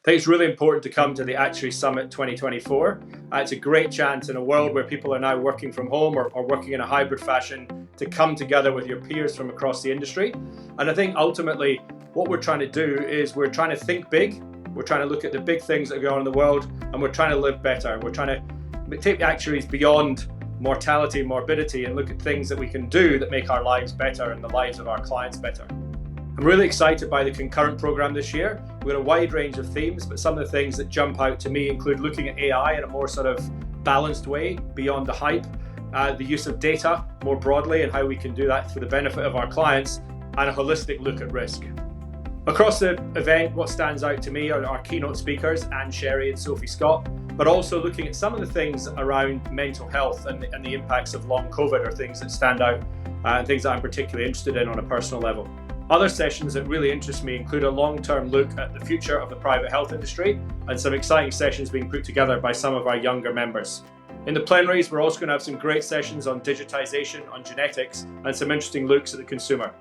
I think it's really important to come to the Actuaries Summit 2024. It's a great chance in a world where people are now working from home or working in a hybrid fashion to come together with your peers from across the industry. And I think ultimately what we're trying to do is we're trying to think big. We're trying to look at the big things that are going on in the world, and we're trying to live better. We're trying to take actuaries beyond mortality and morbidity and look at things that we can do that make our lives better and the lives of our clients better. I'm really excited by the concurrent program this year. We've got a wide range of themes, but some of the things that jump out to me include looking at AI in a more sort of balanced way, beyond the hype, the use of data more broadly and how we can do that for the benefit of our clients, and a holistic look at risk. Across the event, what stands out to me are our keynote speakers, Anne Sherry and Sophie Scott, but also looking at some of the things around mental health and the impacts of long COVID are things that stand out and things that I'm particularly interested in on a personal level. Other sessions that really interest me include a long-term look at the future of the private health industry and some exciting sessions being put together by some of our younger members. In the plenaries, we're also going to have some great sessions on digitisation, on genetics, and some interesting looks at the consumer.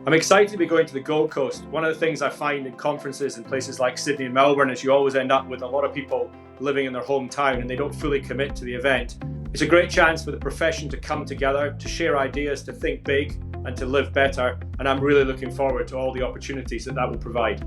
I'm excited to be going to the Gold Coast. One of the things I find in conferences in places like Sydney and Melbourne is you always end up with a lot of people living in their hometown and they don't fully commit to the event. It's a great chance for the profession to come together, to share ideas, to think big and to live better. And I'm really looking forward to all the opportunities that will provide.